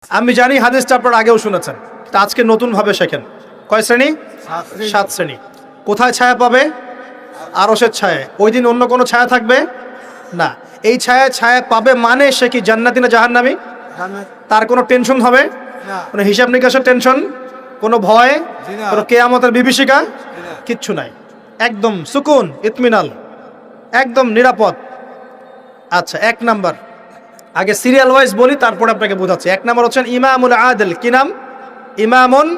আমি জানি হাদিসটা আপনারা আগেও শুনেছেন, আজকে নতুন ভাবে শেখেন। কয় শ্রেণী? 7 শ্রেণী। কোথায় ছায়া পাবে? আরশের ছায়া। ওই দিন অন্য কোনো ছায়া থাকবে না। এই ছায়া পাবে মানে সে কি জান্নাতি না জাহান্নামী? তার কোনো টেনশন হবে না, কোনো হিসাব নিকাশের টেনশন, কোনো ভয়, জি না। কোনো কেয়ামতের বিভীষিকা কিচ্ছু নাই। একদম সুকুন, ইতমিনাল, একদম নিরাপদ। আচ্ছা, 1 নাম্বার, আগে সিরিয়াল ওয়াইজ বলি, তারপরে আপনাকে বোঝাচ্ছি। 1 নাম্বার হচ্ছেন ইমামুল আদিল। কি নাম? ইমামুন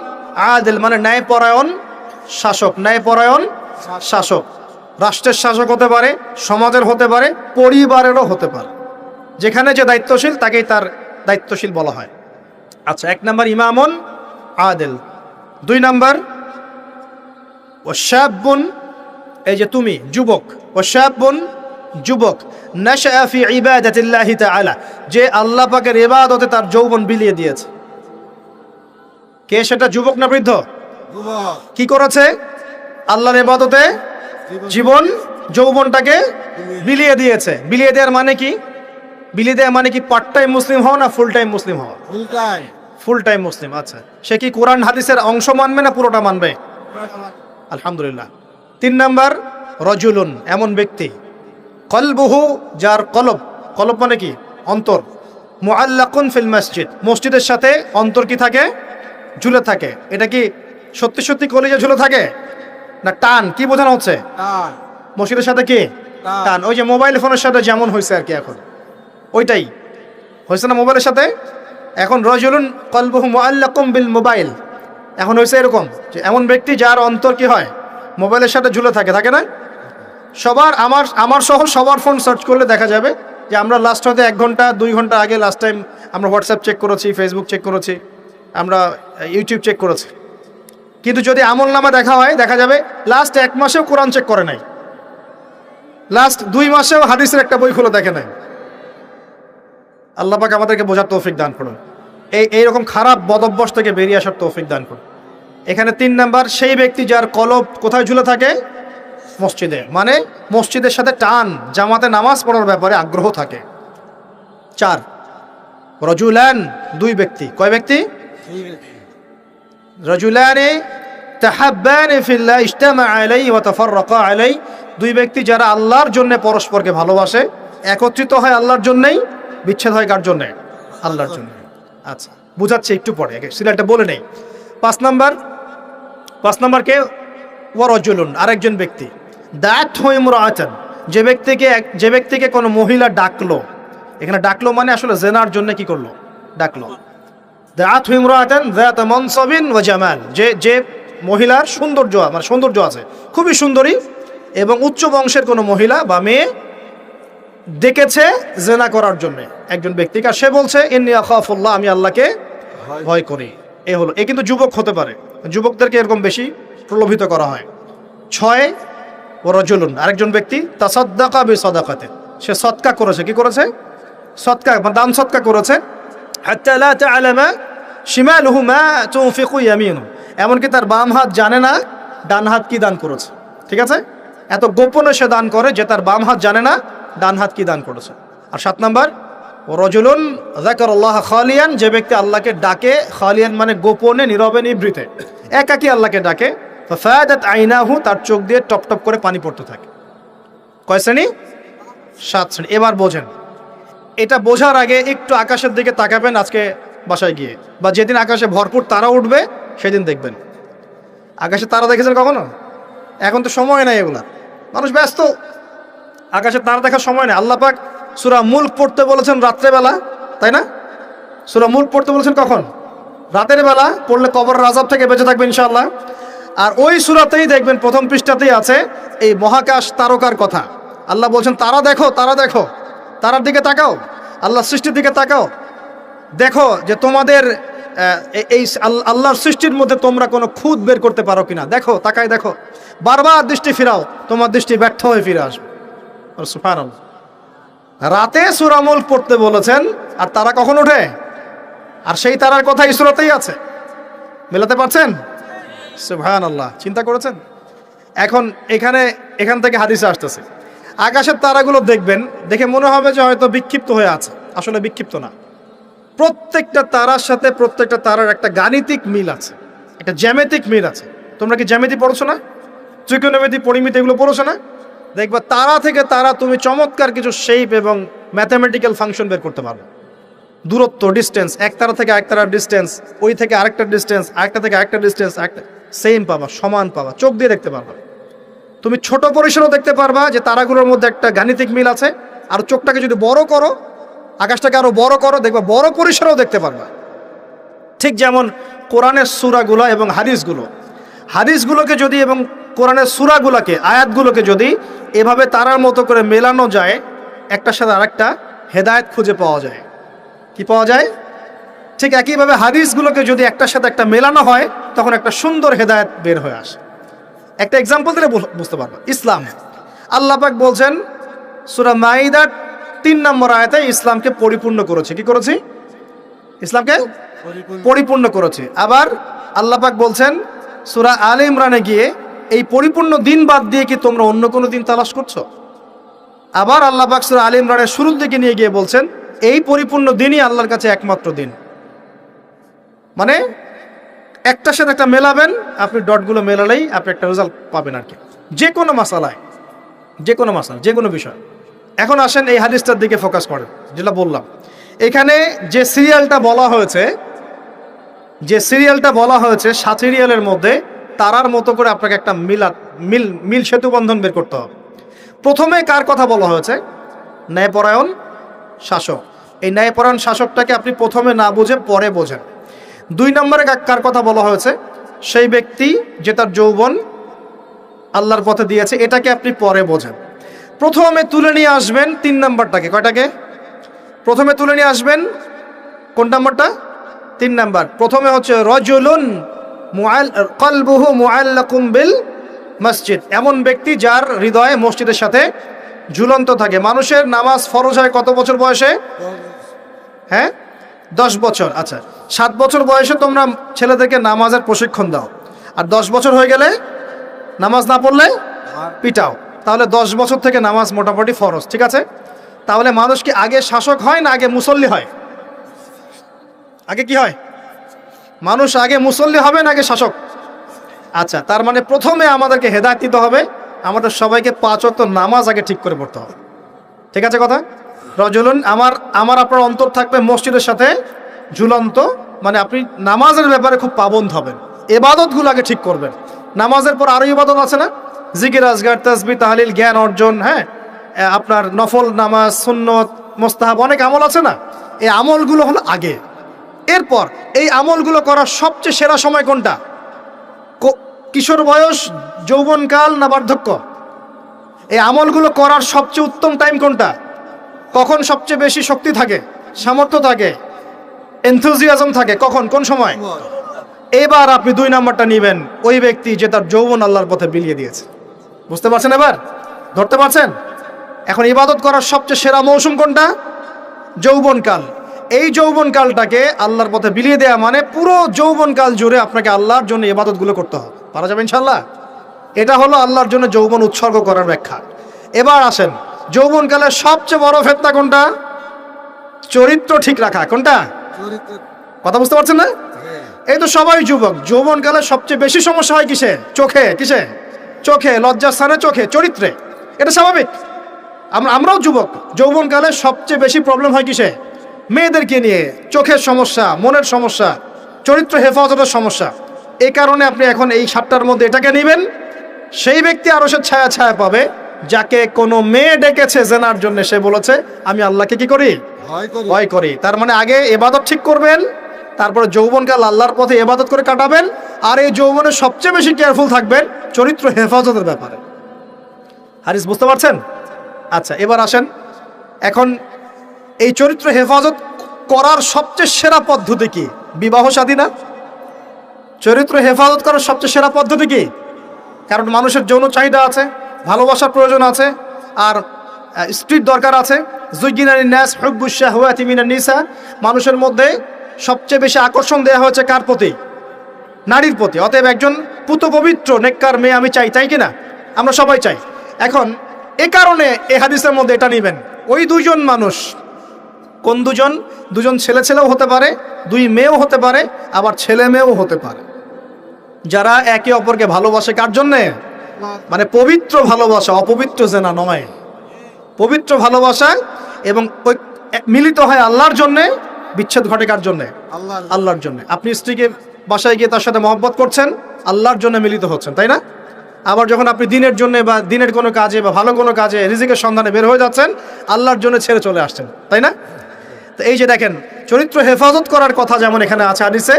আদিল, মানে ন্যায়পরায়ণ শাসক। ন্যায়পরায়ণ শাসক রাষ্ট্রের শাসক হতে পারে, সমাজের হতে পারে, পরিবারেরও হতে পারে। যেখানে যে দায়িত্বশীল তাকেই তার দায়িত্বশীল বলা হয়। আচ্ছা, 1 নাম্বার ইমামুন আদিল। 2 নাম্বার ওয়াশাবুন, এই যে তুমি যুবক, ওয়াশাবুন যুবক, নাশআ ফি ইবাদাতিল্লাহি তাআলা, যে আল্লাহ পাকের ইবাদতে তার যৌবন বিলিয়ে দিয়েছে। কে সেটা, যুবক না বৃদ্ধ? যুবক, কি করেছে? আল্লাহর ইবাদতে জীবন যৌবনটাকে বিলিয়ে দিয়েছে। বিলিয়ে দেওয়ার মানে কি? বিলিয়ে দেওয়া মানে কি পার্ট টাইম মুসলিম হওয়া না ফুল টাইম মুসলিম হওয়া? ফুলটাই ফুল টাইম মুসলিম। আচ্ছা, সে কি কোরআন হাদিসের অংশ মানবে না পুরোটা মানবে? আলহামদুলিল্লাহ। 3 নাম্বার রজুলুন, এমন ব্যক্তি, কলবুহু, যার কলব, কলব মানে কি? অন্তর, মুআল্লাকুন ফিল মসজিদ, মসজিদের সাথে অন্তর কি থাকে? ঝুলে থাকে। এটা কি সত্যি সত্যি কলিজা ঝুলে থাকে না টান? কি বোঝানো হচ্ছে? টান মসজিদের সাথে কি টান। টান? ওই যে মোবাইল ফোনের সাথে যেমন হয়েছে আর কি, এখন ওইটাই হয়েছে না মোবাইলের সাথে। এখন রজুলুন কলবুহু মুআল্লাকুম বিল মোবাইল, এখন হয়েছে এরকম যে এমন ব্যক্তি যার অন্তর কি হয়? মোবাইলের সাথে ঝুলে থাকে, থাকে না? সবার, আমার সহ সবার ফোন সার্চ করলে দেখা যাবে যে আমরা লাস্ট হয়তো 1 ঘন্টা 2 ঘন্টা আগে লাস্ট টাইম আমরা হোয়াটসঅ্যাপ চেক করেছি, ফেসবুক চেক করেছি, আমরা ইউটিউব চেক করেছি। কিন্তু যদি আমল নামা দেখা হয়, দেখা যাবে লাস্ট 1 মাসেও কোরআন চেক করে নাই, লাস্ট 2 মাসেও হাদিসের একটা বই খুলে দেখে নাই। আল্লাহ পাক আমাদেরকে বোঝার তৌফিক দান করুন, এইরকম খারাপ বদভ্যাস থেকে বেরিয়ে আসার তৌফিক দান করুন। এখানে 3 নাম্বার, সেই ব্যক্তি যার কলব কোথায় ঝুলে থাকে? মসজিদে, মানে মসজিদের সাথে টান, জামাতে নামাজ পড়ার ব্যাপারে আগ্রহ থাকে। 4 রজুলান, 2 ব্যক্তি। কয় ব্যক্তি? রজুলানে তাহাব্বানি ফিল্লাহ ইজতামা আলাইহি ওয়া তাফাররাকা আলাইহি, 2 ব্যক্তি যারা আল্লাহর জন্য পরস্পরকে ভালোবাসে, একত্রিত হয় আল্লাহর জন্যই, বিচ্ছেদ হয় কার জন্য? আল্লাহর জন্য। আচ্ছা, বুঝাচ্ছি একটু পরে, সিরিয়ালটা বলে নেই। 5 নাম্বার কে? ওয়া রাজুলুন, আরেকজন ব্যক্তি, দাত ইমরাআতান, যে ব্যক্তিকে কোনো মহিলা ডাকলো। এখানে ডাকলো মানে আসলে জেনার জন্য কি করলো? ডাকলো। দাত ইমরাআতান যাত মানসাবিন ওয়া জামাল, যে মহিলার সৌন্দর্য, মানে সৌন্দর্য আছে, খুবই সুন্দরী এবং উচ্চ বংশের কোনো মহিলা বা মেয়ে ডেকেছে জেনা করার জন্য একজন ব্যক্তিকে, আর সে বলছে ইন্নী আখাফুল্লাহ, আমি আল্লাহকে ভয় করি। এ হলো, এ কিন্তু যুবক হতে পারে, যুবকদেরকে এরকম বেশি প্রলোভিত করা হয়। 6 ও রাজুলুন, আরেকজন ব্যক্তি, তাসাদ্দাকা বিসাদাকাতে, সে সদকা করেছে। কি করেছে? সদকা বা দান সদকা করেছে। হাত্তা লা তা'লামা শিমালুহু মা তুনফিকু ইয়ামিনুহু, এমনকি তার বাম হাত জানে না ডান হাত কি দান করেছে। ঠিক আছে, এত গোপনে সে দান করে যে তার বাম হাত জানে না ডান হাত কি দান করেছে। আর 7 নাম্বার ও রাজুলুন যাকারাল্লাহ খালিয়ান, যে ব্যক্তি আল্লাহকে ডাকে, খালিয়ান মানে গোপনে, নীরবে, নিভৃতে, একাকী আল্লাহকে ডাকে। ফাদাত আইনাহু, তার চোখ দিয়ে টপ টপ করে পানি পড়তে থাকে। কয় শ্রেণী? 7 শ্রেণী। এবার বোঝেন, এটা বোঝার আগে একটু আকাশের দিকে তাকাবেন আজকে বাসায় গিয়ে, বা যেদিন আকাশে ভরপুর তারা উঠবে সেদিন দেখবেন। আকাশে তারা দেখেছেন কখনো? এখন তো সময় নাই, এগুলা মানুষ ব্যস্ত, আকাশে তারা দেখার সময় নেই। আল্লাহ পাক সূরা মুলক পড়তে বলেছেন রাত্রেবেলা, তাই না? সূরা মুলক পড়তে বলেছেন কখন? রাতের বেলা পড়লে কবরের আযাব থেকে বেঁচে থাকবে ইনশাআল্লাহ। আর ওই সূরাতেই দেখবেন প্রথম পৃষ্ঠাতেই আছে এই মহাকাশ তারকার কথা। আল্লাহ বলছেন তারা দেখো, তারা দেখো, তারার দিকে তাকাও, আল্লাহর সৃষ্টির দিকে তাকাও, দেখো যে তোমাদের এই আল্লাহর সৃষ্টির মধ্যে তোমরা কোনো খুঁত বের করতে পারো কিনা, দেখো, তাকায় দেখো, বারবার দৃষ্টি ফিরাও, তোমার দৃষ্টি ব্যর্থ হয়ে ফিরে আসবে। সুবহানাল্লাহ। রাতে সূরা মুলক পড়তে বলেছেন, আর তারা কখন ওঠে? আর সেই তারার কথা এই সূরাতেই আছে। মেলাতে পারছেন? সুবহানাল্লাহ, চিন্তা করেছেন? এখন এখান থেকে হাদিসে আসতেছে, আকাশের তারাগুলো দেখবেন, দেখে মনে হবে যে হয়তো বিক্ষিপ্ত হয়ে আছে, আসলে বিক্ষিপ্ত না। প্রত্যেকটা তারার সাথে প্রত্যেকটা তারার একটা গাণিতিক মিল আছে, একটা জ্যামিতিক মিল আছে। তোমরা কি জ্যামিতি পড়ছো না? ত্রিকোণমিতি, পরিমিতি এগুলো পড়ছো না? দেখবা তারা থেকে তারা তুমি চমৎকার কিছু শেপ এবং ম্যাথামেটিক্যাল ফাংশন বের করতে পারবে। দূরত্ব, ডিস্টেন্স, এক তারা থেকে এক তারার ডিস্টেন্স, ওই থেকে আরেকটা ডিস্টেন্স, আরেকটা থেকে আরেকটা ডিস্টেন্স, একটা সেম পাবা, সমান পাবা, চোখ দিয়ে দেখতে পারবা। তুমি ছোট পরিসরও দেখতে পারবা যে তারাগুলোর মধ্যে একটা গাণিতিক মিল আছে। আর চোখটাকে যদি বড় করো, আকাশটাকে আরো বড় করো, দেখবা বড় পরিসরেও দেখতে পারবা। ঠিক যেমন কোরআনের সূরাগুলো এবং হাদিসগুলোকে যদি এবং কোরআনের সূরাগুলোকে, আয়াতগুলোকে যদি এভাবে তারার মতো করে মেলানো যায়, একটার সাথে আরেকটা, হেদায়েত খুঁজে পাওয়া যায়। কি পাওয়া যায়? ঠিক একইভাবে হাদিসগুলোকে যদি একটার সাথে একটা মেলানো হয়, তখন একটা সুন্দর হেদায়েত বের হয়ে আসে। একটা এক্সাম্পল দিলে বুঝতে পারবো। ইসলাম, আল্লাহ পাক বলছেন সূরা মাইদার 3 নম্বর আয়াতে ইসলামকে পরিপূর্ণ করেছে। কি করেছি? ইসলামকে পরিপূর্ণ করেছে। আবার আল্লাহ পাক বলছেন সূরা আলে ইমরানে গিয়ে, এই পরিপূর্ণ দিন বাদ দিয়ে কি তোমরা অন্য কোনো দিন তালাশ করছো? আবার আল্লাহ পাক সূরা আলে ইমরানের শুরুর দিকে নিয়ে গিয়ে বলছেন এই পরিপূর্ণ দিনই আল্লাহর কাছে একমাত্র দিন। মানে একটার সাথে একটা মেলাবেন, আপনি ডটগুলো মেলালেই আপনি একটা রেজাল্ট পাবেন আর কি, যে কোনো মাসালায়, যে কোনো বিষয়। এখন আসেন এই হাদিসটার দিকে ফোকাস করেন, যেটা বললাম। এখানে যে সিরিয়ালটা বলা হয়েছে 7 সিরিয়ালের মধ্যে তারার মতো করে আপনাকে একটা মিল সেতু বন্ধন বের করতে হবে। প্রথমে কার কথা বলা হয়েছে? ন্যায়পরায়ণ শাসক। এই ন্যায়পরায়ণ শাসকটাকে আপনি প্রথমে না বুঝে পরে বোঝেন। 2 নম্বরে কার কথা বলা হয়েছে? সেই ব্যক্তি যে তার যৌবন আল্লাহর পথে দিয়েছে, এটাকে আপনি পরে বোঝেন। প্রথমে তুলে নিয়ে আসবেন 3 নম্বরটাকে। কয়টাকে? প্রথমে তুলে নিয়ে আসবেন কোন নাম্বারটা? 3 নাম্বার। প্রথমে হচ্ছে রাজুলুন কলবুহু মুআল্লাকুম বিল মসজিদ, এমন ব্যক্তি যার হৃদয়ে মসজিদের সাথে ঝুলন্ত থাকে। মানুষের নামাজ ফরজ হয় কত বছর বয়সে? হ্যাঁ, 10 বছর। আচ্ছা, 7 বছর বয়সে তোমরা ছেলেদেরকে নামাজের প্রশিক্ষণ দাও, আর 10 বছর হয়ে গেলে নামাজ না পড়লে পিটাও। তাহলে 10 বছর থেকে নামাজ মোটামুটি ফরজ, ঠিক আছে? তাহলে মানুষ কি আগে শাসক হয় না আগে মুসল্লি হয়? আগে কি হয়? মানুষ আগে মুসল্লি হবে না আগে শাসক? আচ্ছা, তার মানে প্রথমে আমাদেরকে হেদায়েত দিতে হবে, আমাদের সবাইকে 5 ওয়াক্ত নামাজ আগে ঠিক করে পড়তে হবে। ঠিক আছে কথা? রজুলুন, আমার আপনার অন্তর থাকবে মসজিদের সাথে ঝুলন্ত, মানে আপনি নামাজের ব্যাপারে খুব পাবন্দ হবেন, ইবাদতগুলো আগে ঠিক করবেন। নামাজের পর আরো ইবাদত আছে না? জিকির, আজগার, তাসবিহ, তাহলিল, জ্ঞান অর্জন, হ্যাঁ, আপনার নফল নামাজ, সুন্নত, মুস্তাহাব, অনেক আমল আছে না? এই আমলগুলো হলো আগে। এরপর এই আমলগুলো করার সবচেয়ে সেরা সময় কোনটা? কিশোর বয়স, যৌবনকাল না বার্ধক্য? এই আমলগুলো করার সবচেয়ে উত্তম টাইম কোনটা? কখন সবচেয়ে বেশি শক্তি থাকে, সামর্থ্য থাকে, এনথুজিয়াজম থাকে? কখন, কোন সময়? এবার আপনি 2 নাম্বারটা নেবেন, ওই ব্যক্তি যে তার যৌবন আল্লাহর পথে বিলিয়ে দিয়েছে। বুঝতে পারছেন? এবার ধরতে পারছেন? এখন ইবাদত করার সবচেয়ে সেরা মৌসুম কোনটা? যৌবনকাল। এই যৌবনকালটাকে আল্লাহর পথে বিলিয়ে দেয়া মানে পুরো যৌবনকাল জুড়ে আপনাকে আল্লাহর জন্য ইবাদতগুলো করতে হবে। পারা যাবে ইনশাল্লাহ? এটা হলো আল্লাহর জন্য যৌবন উৎসর্গ করার ব্যাখ্যা। এবার আসেন, যৌবনকালের সবচেয়ে বড় ফেতনা কোনটা? চরিত্র ঠিক রাখা। কোনটা? কথা বুঝতে পারছেন না? এই তো সবাই যুবক, যৌবনকালে সবচেয়ে বেশি সমস্যা হয় কিসে? চোখে। কিসে? চোখে, লজ্জাস্থানে, চোখে, চরিত্রে। এটা স্বাভাবিক। আমরাও যুবক, যৌবনকালে সবচেয়ে বেশি প্রবলেম হয় কিসে? মেয়েদেরকে নিয়ে, চোখের সমস্যা, মনের সমস্যা, চরিত্র হেফাজতের সমস্যা। এই কারণে আপনি এখন এই 7টার মধ্যে এটাকে নেবেন। সেই ব্যক্তি আরো সে ছায়া পাবে যাকে কোনো মেয়ে ডেকেছে জেনার জন্য, সে বলেছে আমি আল্লাহকে কি করি? ভয় করি। তার মানে আগে ইবাদত ঠিক করবেন, তারপরে যৌবনকাল আল্লাহর পথে ইবাদত করে কাটাবেন, আর এই যৌবনে সবচেয়ে বেশি কেয়ারফুল থাকবেন চরিত্র হেফাজতের ব্যাপারে। হাদিস বুঝতে পারছেন? আচ্ছা, এবার আসেন, এখন এই চরিত্র হেফাজত করার সবচেয়ে সেরা পদ্ধতি কি? বিবাহ শাদী না? চরিত্র হেফাজত করার সবচেয়ে সেরা পদ্ধতি কি? কারণ মানুষের যৌন চাহিদা আছে, ভালোবাসার প্রয়োজন আছে, আর স্ত্রীর দরকার আছে। যুগিনানি নাস হুব্বুশ শাহওয়াতি মিনান নিসা, মানুষের মধ্যে সবচেয়ে বেশি আকর্ষণ দেওয়া হয়েছে কার প্রতি? নারীর প্রতি। অতএব একজন পুত পবিত্র নেককার মেয়ে আমি চাই, তাই কিনা? আমরা সবাই চাই। এখন এ কারণে এই হাদিসের মধ্যে এটা নেবেন, ওই 2 জন মানুষ কোন দুজন? দুজন ছেলে ছেলেও হতে পারে, দুই মেয়েও হতে পারে, আবার ছেলে মেয়েও হতে পারে, যারা একে অপরকে ভালোবাসে। কার জন্যে? মানে পবিত্র ভালোবাসা, অপবিত্র জেনা নয়, পবিত্র ভালোবাসা। এবং ওই মিলিত হয় আল্লাহর জন্যে, বিচ্ছেদ ঘটে কার জন্যে? আল্লাহর জন্যে। আপনি স্ত্রীকে বাসায় গিয়ে তার সাথে মহব্বত করছেন, আল্লাহর জন্য মিলিত হচ্ছেন, তাই না? আবার যখন আপনি দিনের জন্য বা দিনের কোনো কাজে বা ভালো কোনো কাজে রিজিকের সন্ধানে বের হয়ে যাচ্ছেন, আল্লাহর জন্য ছেড়ে চলে আসছেন, তাই না? তো এই যে দেখেন, চরিত্র হেফাজত করার কথা যেমন এখানে আছে হাদিসে,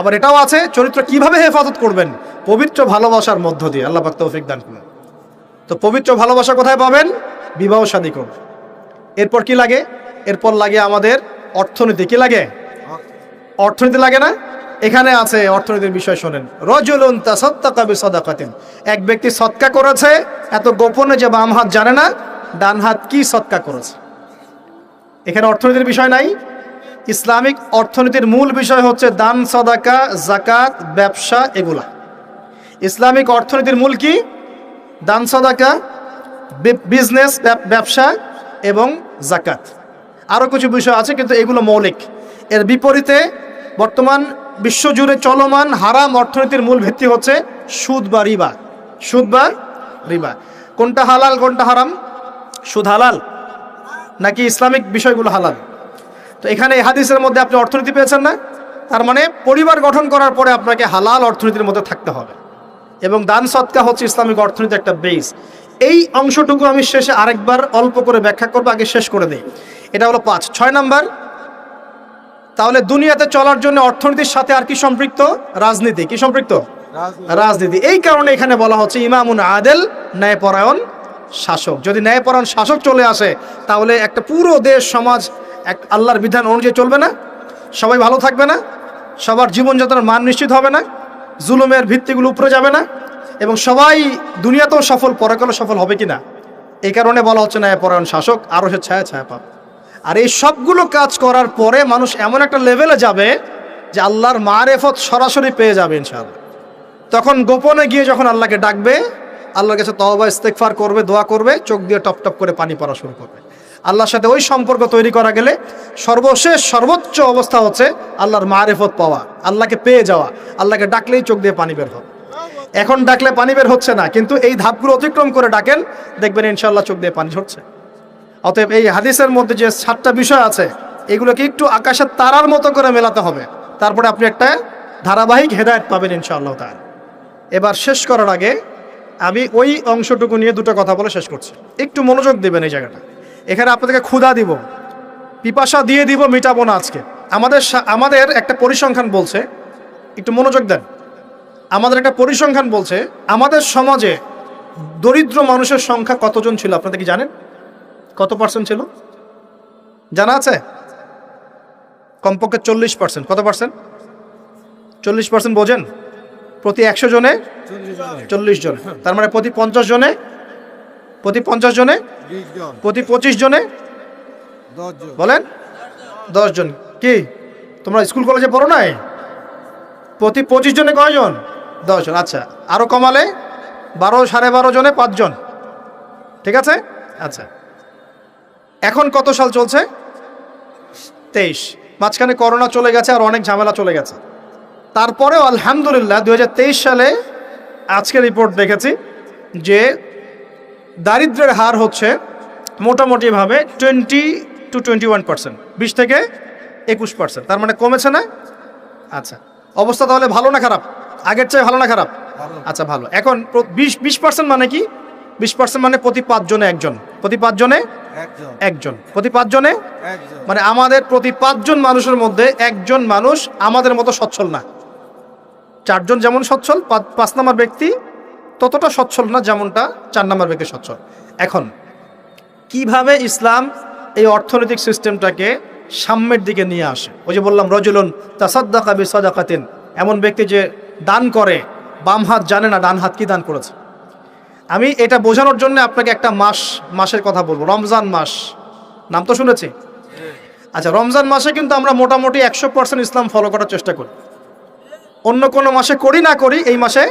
আবার এটাও আছে চরিত্র কিভাবে হেফাজত করবেন? পবিত্র ভালোবাসার মধ্য দিয়ে। আল্লাহ পাক তৌফিক দান করুন। তো পবিত্র ভালোবাসা কোথায় পাবেন? বিবাহ শাদী করুন। এরপর কি লাগে? এরপর লাগে আমাদের অর্থনীতি। কি লাগে? অর্থনীতি লাগে না? এখানে আছে অর্থনীতির বিষয়। শোনেন, রজুলুন তাসাদ্দাকা বিসাদাকাতিন, এক ব্যক্তি সদকা করেছে, এত গোপনে যে বাম হাত জানে না ডান হাত কি সদকা করেছে। এখানে অর্থনীতির বিষয় নাই। ইসলামিক অর্থনীতির মূল বিষয় হচ্ছে দান, সাদাকা, যাকাত, ব্যবসা, এগুলা। ইসলামিক অর্থনীতির মূল কি? দান, সাদাকা, বিজনেস, ব্যবসা এবং যাকাত। আরও কিছু বিষয় আছে কিন্তু এগুলো মৌলিক। এর বিপরীতে বর্তমান বিশ্বজুড়ে চলমান হারাম অর্থনীতির মূল ভিত্তি হচ্ছে সুদ বা রিবা। সুদ বা রিবা। কোনটা হালাল কোনটা হারাম? সুদ হালাল নাকি ইসলামিক বিষয়গুলো হালাল? তো এখানে এই হাদিসের মধ্যে আপনি অর্থনীতি পেয়েছেন না? তার মানে পরিবার গঠন করার পরে আপনাকে হালাল অর্থনীতির মধ্যে থাকতে হবে। এবং দান সদকা হচ্ছে ইসলামিক অর্থনীতির একটা বেস। এই অংশটুকু আমি শেষে আরেকবার অল্প করে ব্যাখ্যা করবো, আগে শেষ করে দিই। এটা হলো 5। 6 নাম্বার, তাহলে দুনিয়াতে চলার জন্য অর্থনীতির সাথে আর কি সম্পৃক্ত? রাজনীতি। কি সম্পৃক্ত? রাজনীতি। এই কারণে এখানে বলা হচ্ছে ইমামুন আদেল, ন্যায়পরায়ণ শাসক। যদি ন্যায়পরায়ণ শাসক চলে আসে তাহলে একটা পুরো দেশ সমাজ এক আল্লাহর বিধান অনুযায়ী চলবে না? সবাই ভালো থাকবে না? সবার জীবনযাত্রার মান নিশ্চিত হবে না? জুলুমের ভিত্তিগুলো উপরে যাবে না? এবং সবাই দুনিয়াতেও সফল, পরকালেও সফল হবে কিনা? এই কারণে বলা হচ্ছে ন্যায়পরায়ণ শাসক, আরও সে ছায়া ছায়া পাবে। আর এই সবগুলো কাজ করার পরে মানুষ এমন একটা লেভেলে যাবে যে আল্লাহর মারেফত সরাসরি পেয়ে যাবে ইনশাআল্লাহ। তখন গোপনে গিয়ে যখন আল্লাহকে ডাকবে, আল্লাহর কাছে তওবা ইস্তেগফার করবে, দোয়া করবে, চোখ দিয়ে টপ টপ করে পানি পড়া শুরু করবে। আল্লাহর সাথে ওই সম্পর্ক তৈরি করা গেলে সর্বশেষ সর্বোচ্চ অবস্থা হচ্ছে আল্লাহর মারেফত পাওয়া, আল্লাহকে পেয়ে যাওয়া। আল্লাহকে ডাকলেই চোখ দিয়ে পানি বের হবে। এখন ডাকলে পানি বের হচ্ছে না, কিন্তু এই ধাপগুলো অতিক্রম করে ডাকেন, দেখবেন ইনশাআল্লাহ চোখ দিয়ে পানি ঝরছে। অতএব এই হাদিসের মধ্যে যে 7টা বিষয় আছে, এগুলোকে একটু আকাশের তারার মতো করে মেলাতে হবে, তারপরে আপনি একটা ধারাবাহিক হেদায়েত পাবেন ইনশাআল্লাহ তাআলা। এবার শেষ করার আগে আমি ওই অংশটুকু নিয়ে দুটো কথা বলে শেষ করছি। একটু মনোযোগ দেবেন এই জায়গাটা। এখানে আপনাদেরকে ক্ষুধা দিব, পিপাসা দিয়ে দিব, মিটাবো না আজকে। আমাদের একটা পরিসংখ্যান বলছে, একটু মনোযোগ দেন। আমাদের একটা পরিসংখ্যান বলছে আমাদের সমাজে দরিদ্র মানুষের সংখ্যা কতজন ছিল আপনাদের কি জানেন? কত পার্সেন্ট ছিল জানা আছে? কমপক্ষে 40%। কত পার্সেন্ট? 40% বোঝেন? প্রতি 100 জনে 40 জন। তার মানে প্রতি 50 জনে, প্রতি 50 জনে 20 জন, প্রতি 25 জনে 10 জন। বলেন 10 জন। কি তোমরা স্কুল কলেজে পড়ো নাই? প্রতি 25 জনে কয়জন? 10 জন। আচ্ছা, আরো কমালে 12, 12.5 জনে 5 জন। ঠিক আছে? আচ্ছা, এখন কত সাল চলছে? 23। মাঝখানে করোনা চলে গেছে আর অনেক ঝামেলা চলে গেছে। তারপরেও আলহামদুলিল্লাহ 2023 সালে আজকে রিপোর্ট দেখেছি যে দারিদ্র্যের হার হচ্ছে মোটামুটিভাবে 20-21%, 20 থেকে 21%। তার মানে কমেছে না? আচ্ছা, অবস্থা তাহলে ভালো না খারাপ? আগের চেয়ে ভালো না খারাপ? আচ্ছা, ভালো। এখন 20% মানে কি? 20% মানে প্রতি 5 জনে একজন, প্রতি 5 জনে একজন, প্রতি 5 জনে একজন। মানে আমাদের প্রতি 5 জন মানুষের মধ্যে একজন মানুষ আমাদের মতো সচ্ছল না। 4 জন যেমন সচ্ছল, 5 নম্বর ব্যক্তি ততটা সচ্ছল না যেমনটা 4 নম্বর ব্যক্তি সচ্ছল। এখন কিভাবে ইসলাম এই অর্থনৈতিক সিস্টেমটাকে সাম্যের দিকে নিয়ে আসে? ওই যে বললাম রজুলুন তাসাদ্দাকা বিসাদাকাতিন, এমন ব্যক্তি যে দান করে, বাম হাত জানে না ডান হাত কি দান করেছে। আমি এটা বোঝানোর জন্য আপনাকে একটা মাসের কথা বলবো। রমজান মাস, নাম তো শুনেছি। আচ্ছা, রমজান মাসে কিন্তু আমরা মোটামুটি 100% ইসলাম ফলো করার চেষ্টা করি। অন্য কোনো মাসে করি না করি, এই মাসে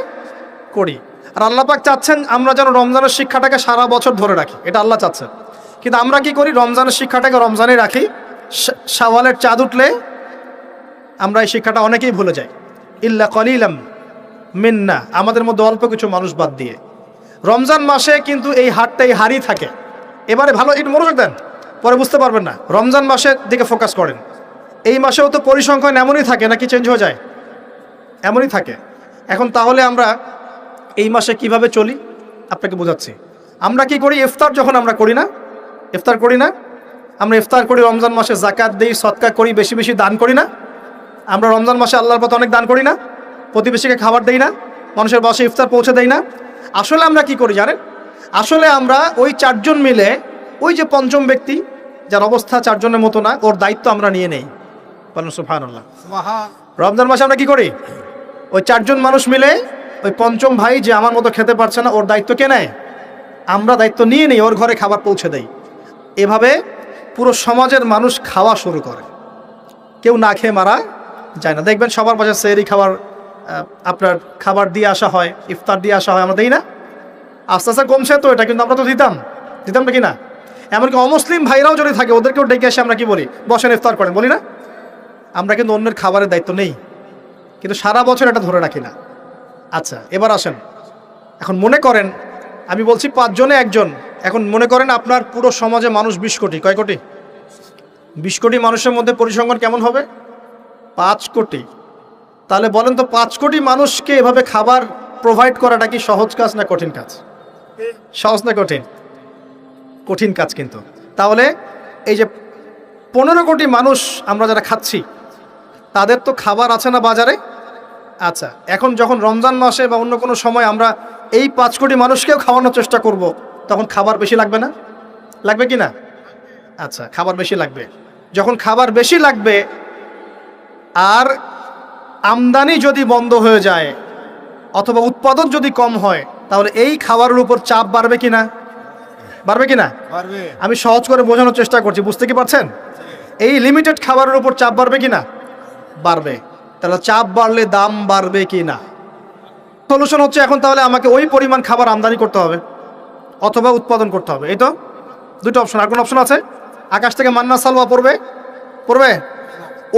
করি। আর আল্লাহ পাক চাচ্ছেন আমরা যেন রমজানের শিক্ষাটাকে সারা বছর ধরে রাখি, এটা আল্লাহ চাচ্ছেন। কিন্তু আমরা কি করি? রমজানের শিক্ষাটাকে রমজানে রাখি, শাওয়ালের চাঁদ উঠলে আমরা এই শিক্ষাটা অনেকেই ভুলে যাই। ইল্লা কলিলাম মিন্না, আমাদের মধ্যে অল্প কিছু মানুষ বাদ দিয়ে। রমজান মাসে কিন্তু এই হারটাই হারই থাকে। এবারে ভালো একটু মনোযোগ দেন, পরে বুঝতে পারবেন না। রমজান মাসের দিকে ফোকাস করেন। এই মাসেও তো পরিসংখ্যান এমনই থাকে নাকি চেঞ্জ হয়ে যায়? এমনই থাকে। এখন তাহলে আমরা এই মাসে কিভাবে চলি আপনাকে বোঝাচ্ছি। আমরা কি করি? ইফতার যখন আমরা করি না, ইফতার করি না, আমরা ইফতার করি রমজান মাসে, জাকাত দিই, সদকা করি, বেশি বেশি দান করি না? আমরা রমজান মাসে আল্লাহর পথে অনেক দান করি না? প্রতিবেশীকে খাবার দেই না? মানুষের বাসে ইফতার পৌঁছে দেই না? আসলে আমরা কি করি জানেন? আসলে আমরা ওই চারজন মিলে, ওই যে পঞ্চম ব্যক্তি যার অবস্থা চারজনের মতো না, ওর দায়িত্ব আমরা নিয়ে নেই। বলেন সুবহানাল্লাহ। রমজান মাসে আমরা কি করি? ওই চারজন মানুষ মিলে ওই পঞ্চম ভাই যে আমার মতো খেতে পারছে না, ওর দায়িত্ব কে নেয়? আমরা দায়িত্ব নিয়ে নেই, ওর ঘরে খাবার পৌঁছে দেই। এভাবে পুরো সমাজের মানুষ খাওয়া শুরু করে, কেউ না খেয়ে মারা যায় না। দেখবেন সবার পাশে সেহরি খাবার, আপনার খাবার দিয়ে আসা হয়, ইফতার দিয়ে আসা হয়, আমরা দিই না? আস্তে আস্তে কমছে তো এটা, কিন্তু আমরা তো দিতাম নাকি না? এমনকি অমুসলিম ভাইরাও যদি থাকে ওদেরকেও ডেকে এসে আমরা কি বলি? বসেন ইফতার করেন, বলি না? আমরা কিন্তু অন্যের খাবারের দায়িত্ব নেই, কিন্তু সারা বছর এটা ধরে রাখি না। আচ্ছা, এবার আসেন। এখন মনে করেন, আমি বলছি 5 জনে 1 জন। এখন মনে করেন আপনার পুরো সমাজে মানুষ 20 কোটি। কয় কোটি? 20 কোটি মানুষের মধ্যে পরিসংখ্যান কেমন হবে? 5 কোটি। তাহলে বলেন তো 5 কোটি মানুষকে এভাবে খাবার প্রোভাইড করাটা কি সহজ কাজ না কঠিন কাজ? সহজ না কঠিন? কঠিন কাজ। কিন্তু তাহলে এই যে 15 কোটি মানুষ আমরা যারা খাচ্ছি, তাদের তো খাবার আছে না বাজারে? আচ্ছা, এখন যখন রমজান মাসে বা অন্য কোনো সময় আমরা এই 5 কোটি মানুষকেও খাওয়ানোর চেষ্টা করব, তখন খাবার বেশি লাগবে না? লাগবে কি না? আচ্ছা, খাবার বেশি লাগবে। যখন খাবার বেশি লাগবে আর আমদানি যদি বন্ধ হয়ে যায় অথবা উৎপাদন যদি কম হয়, তাহলে এই খাবারের উপর চাপ বাড়বে কি না? বাড়বে কি না? আমি সহজ করে বোঝানোর চেষ্টা করছি, বুঝতে কি পারছেন? এই লিমিটেড খাবারের উপর চাপ বাড়বে কি না? বাড়বে। তাহলে চাপ বাড়লে দাম বাড়বে কি না? সলিউশন হচ্ছে এখন তাহলে আমাকে ওই পরিমাণ খাবার আমদানি করতে হবে অথবা উৎপাদন করতে হবে। এই তো দুটো অপশন। আর কোন অপশন আছে? আকাশ থেকে মান্না সালওয়া পড়বে?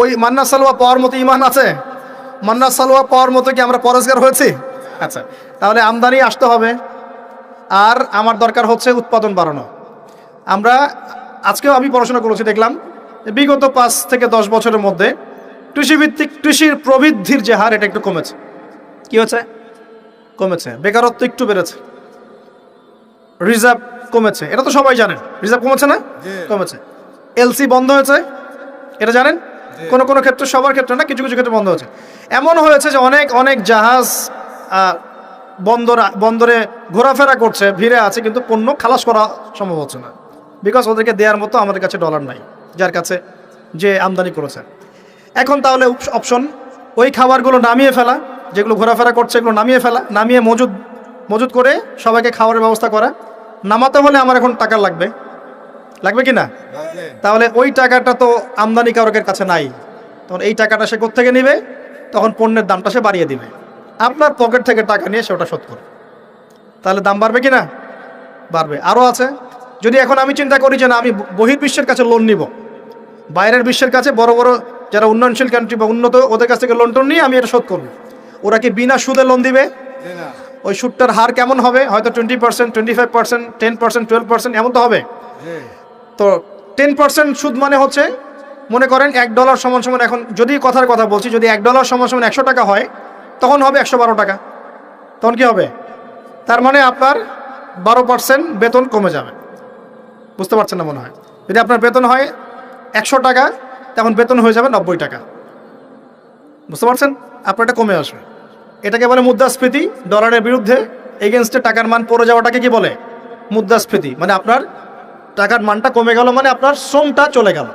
ওই মান্না সালওয়া পাওয়ার মতো ইমান আছে? মান্না সালওয়া পাওয়ার মতো কি আমরা পরেজগার হয়েছি? আচ্ছা, তাহলে আমদানি আসতে হবে, আর আমার দরকার হচ্ছে উৎপাদন বাড়ানো। আমরা আজকেও আমি পড়াশোনা করেছি, দেখলাম বিগত 5 থেকে 10 বছরের মধ্যে কৃষিভিত্তিক কৃষির প্রবৃদ্ধির যে হার, এটা একটু কমেছে। কি হচ্ছে? কমেছে। বেকারত্ব একটু বেড়েছে, রিজার্ভ কমেছে, এটা তো সবাই জানেন। রিজার্ভ কমেছে না? কমেছে। এলসি বন্ধ হয়েছে, এটা জানেন? কোনো কোনো ক্ষেত্রে, সবার ক্ষেত্রে না, কিছু কিছু ক্ষেত্রে বন্ধ হয়েছে। এমন হয়েছে যে অনেক অনেক জাহাজ বন্দরে ঘোরাফেরা করছে, ভিড়ে আছে, কিন্তু পণ্য খালাস করা সম্ভব হচ্ছে না, বিকজ ওদেরকে দেওয়ার মতো আমাদের কাছে ডলার নাই, যার কাছে যে আমদানি করেছে। এখন তাহলে অপশন, ওই খাবারগুলো নামিয়ে ফেলা, যেগুলো ঘোরাফেরা করছে এগুলো নামিয়ে ফেলা, নামিয়ে মজুদ করে সবাইকে খাবারের ব্যবস্থা করা। নামাতে হলে আমার এখন টাকা লাগবে কি না? তাহলে ওই টাকাটা তো আমদানিকারকের কাছে নাই, তখন এই টাকাটা সে কোত্থেকে নেবে? তখন পণ্যের দামটা সে বাড়িয়ে দিবে, আপনার পকেট থেকে টাকা নিয়ে সে ওটা শোধ করবে। তাহলে দাম বাড়বে কি না? বাড়বে। আরও আছে, যদি এখন আমি চিন্তা করি যে না, আমি বহির্বিশ্বের কাছে লোন নিব, বাইরের বিশ্বের কাছে বড় বড় যারা উন্নয়নশীল কান্ট্রি বা উন্নত, ওদের কাছ থেকে লোন টোন নিয়ে আমি এটা শোধ করব, ওরা কি বিনা সুদে লোন দিবে? ওই সুদটার হার কেমন হবে? হয়তো 20%, 25%, 10%, 12% এমন তো হবে। তো 10% সুদ মানে হচ্ছে, মনে করেন $1 সমান সমান, এখন যদি কথার কথা বলছি, যদি $1 সমান সমান 100 টাকা হয়, তখন হবে 112 টাকা। তখন কি হবে? তার মানে আপনার 12% বেতন কমে যাবে। বুঝতে পারছেন না মনে হয়? যদি আপনার বেতন হয় 100 টাকা, তখন বেতন হয়ে যাবে 90 টাকা। বুঝতে পারছেন? আপনার এটা কমে আসবে। এটাকে বলে মুদ্রাস্ফীতি। ডলারের বিরুদ্ধে এগেনস্টে টাকার মান পড়ে যাওয়াটাকে কি বলে? মুদ্রাস্ফীতি। মানে আপনার টাকার মানটা কমে গেল, মানে আপনার শ্রমটা চলে গেল।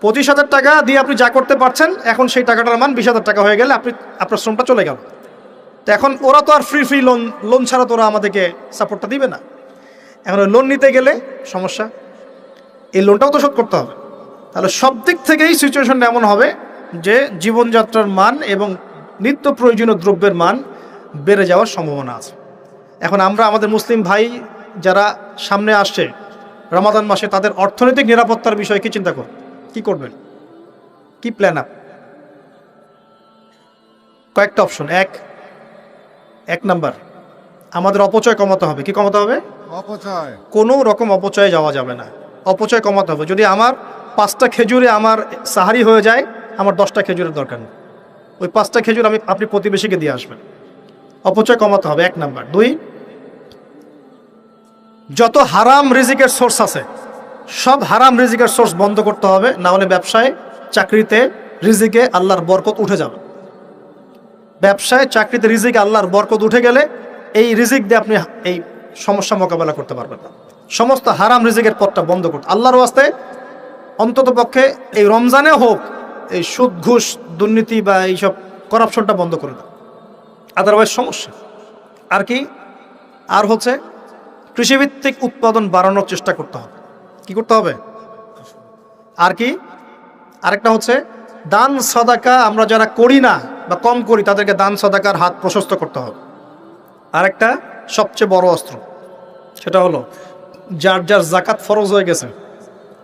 25,000 টাকা দিয়ে আপনি যা করতে পারছেন, এখন সেই টাকাটার মান 20,000 টাকা হয়ে গেলে আপনার শ্রমটা চলে গেল। তো এখন ওরা তো আর ফ্রি লোন ছাড়া তো ওরা আমাদেরকে সাপোর্টটা দিবে না। এখন লোন নিতে গেলে সমস্যা, এই লোনটাও তো শোধ করতে হবে। তাহলে সব দিক থেকেই সিচুয়েশনটা এমন হবে যে জীবনযাত্রার মান এবং নিত্য প্রয়োজনীয় দ্রব্যের মান বেড়ে যাওয়ার সম্ভাবনা আছে। এখন আমরা আমাদের মুসলিম ভাই যারা সামনে আসছে রমাদান মাসে, তাদের অর্থনৈতিক নিরাপত্তার বিষয়ে কি চিন্তা করব? কি করবেন? কি প্ল্যান আপ? কয়েকটা অপশন। এক নাম্বার, আমাদের অপচয় কমাতে হবে। কি কমাতে হবে? অপচয়। কোনো রকম অপচয়ে যাওয়া যাবে না। অপচয় কমাতে হবে। যদি আমার 5টা খেজুরে আমার সাহারি হয়ে যায়, আমার 10টা খেজুরের দরকার নেই। ওই 5টা খেজুর আপনি প্রতিবেশীকে দিয়ে আসবেন। অপচয় কমাতে হবে, 1 নাম্বার। 2, যত হারাম রিজিকের সোর্স আছে সব হারাম রিজিকের সোর্স বন্ধ করতে হবে, না হলে ব্যবসায়, চাকরিতে, রিজিকে আল্লাহর বরকত উঠে যাবে। ব্যবসায়, চাকরিতে, রিজিকে আল্লাহর বরকত উঠে গেলে এই রিজিক দিয়ে আপনি এই সমস্যা মোকাবেলা করতে পারবেন না। সমস্ত হারাম রিজিকের পথটা বন্ধ করতে আল্লাহর ওয়াস্তে অন্তত পক্ষে এই রমজানে হোক এই সুদ, ঘুষ, দুর্নীতি বা এইসব করাপশনটা বন্ধ করে দাও, আদারওয়াইজ সমস্যা। আর কি? আর হচ্ছে কৃষিভিত্তিক উৎপাদন বাড়ানোর চেষ্টা করতে হবে। কি করতে হবে? আর কি? আরেকটা হচ্ছে দান সাদাকা আমরা যারা করি না বা কম করি তাদেরকে দান সাদাকার হাত প্রশস্ত করতে হবে। আরেকটা সবচেয়ে বড় অস্ত্র, সেটা হলো যার যার জাকাত ফরজ হয়ে গেছে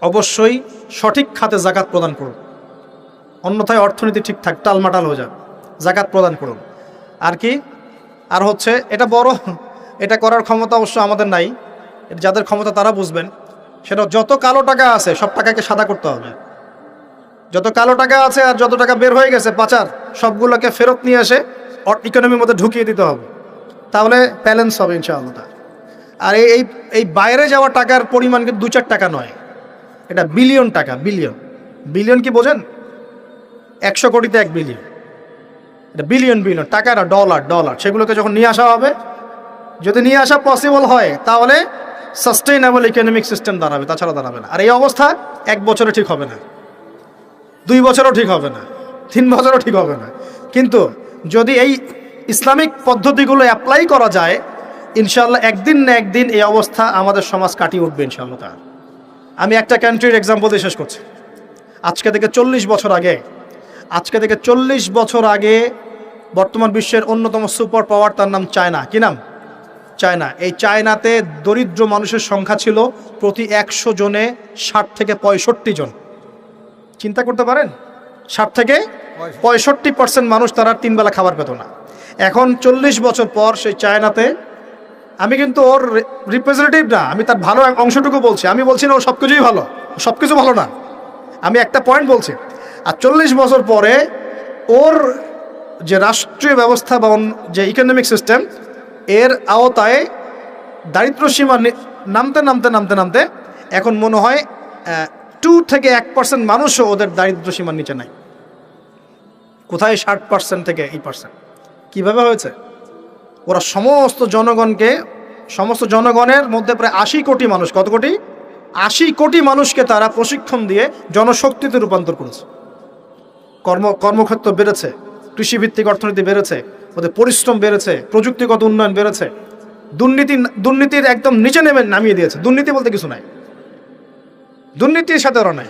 অবশ্যই সঠিক খাতে জাকাত প্রদান করুন, অন্যথায় অর্থনীতি ঠিকঠাক টালমাটাল হয়ে যাবে। জাকাত প্রদান করুন। আর কি? আর হচ্ছে এটা বড়, এটা করার ক্ষমতা অবশ্য আমাদের নাই, যাদের ক্ষমতা তারা বুঝবেন। সেটা যত কালো টাকা আছে সব টাকাকে সাদা করতে হবে। যত কালো টাকা আছে আর যত টাকা বের হয়ে গেছে পাচার, সবগুলোকে ফেরত নিয়ে এসে ইকোনমির মধ্যে ঢুকিয়ে দিতে হবে, তাহলে ব্যালেন্স হবে ইনশাআল্লাহ। আর এই বাইরে যাওয়া টাকার পরিমাণ কিন্তু 2-4 টাকা নয়, এটা বিলিয়ন টাকা। বিলিয়ন বিলিয়ন কি বোঝেন? 100 কোটিতে 1 বিলিয়ন, এটা বিলিয়ন বিলিয়ন টাকা না, ডলার। সেগুলোকে যখন নিয়ে আসা হবে, যদি নিয়ে আসা পসিবল হয় তাহলে সাস্টেইনেবল ইকোনমিক সিস্টেম দাঁড়াবে, তাছাড়া দাঁড়াবে না। আর এই অবস্থা 1 বছরে ঠিক হবে না, 2 বছরও ঠিক হবে না, 3 বছরও ঠিক হবে না। কিন্তু যদি এই ইসলামিক পদ্ধতিগুলো অ্যাপ্লাই করা যায়, ইনশাআল্লাহ একদিন না একদিন এই অবস্থা আমাদের সমাজ কাটিয়ে উঠবে ইনশাআল্লাহ। আমি একটা কান্ট্রির এক্সাম্পল দিয়ে শেষ করছি। আজকে থেকে 40 বছর আগে বর্তমান বিশ্বের অন্যতম সুপার পাওয়ার, তার নাম চায়না। কি নাম? চায়না। এই চায়নাতে দরিদ্র মানুষের সংখ্যা ছিল প্রতি 100 জনে 60 থেকে 65 জন। চিন্তা করতে পারেন, 60 থেকে 65% মানুষ তারা 3 বেলা খাবার পেত না। এখন 40 বছর পর সেই চায়নাতে, আমি কিন্তু ওর রিপ্রেজেন্টেটিভ না, আমি তার ভালো অংশটুকু বলছি। আমি বলছি না ও সব কিছুই ভালো, সব কিছু ভালো না, আমি একটা পয়েন্ট বলছি। আর 40 বছর পরে ওর যে রাষ্ট্রীয় ব্যবস্থা বা যে ইকোনমিক সিস্টেম, এর আওতায় দারিদ্র সীমা নামতে এখন মনে হয় 2 থেকে 1% মানুষও ওদের দারিদ্র সীমার নিচে নাই। কোথায় 60% থেকে 8%? কিভাবে হয়েছে? ওরা সমস্ত জনগণের মধ্যে প্রায় 80 কোটি মানুষ, কত কোটি? 80 কোটি মানুষকে তারা প্রশিক্ষণ দিয়ে জনশক্তিতে রূপান্তর করেছে। কর্মক্ষেত্র বেড়েছে, কৃষিভিত্তিক অর্থনীতি বেড়েছে, ওদের পরিশ্রম বেড়েছে, প্রযুক্তিগত উন্নয়ন বেড়েছে। দুর্নীতির একদম নিচে নামিয়ে দিয়েছে। দুর্নীতি বলতে কিছু নাই, দুর্নীতির সাথে ওরা নাই।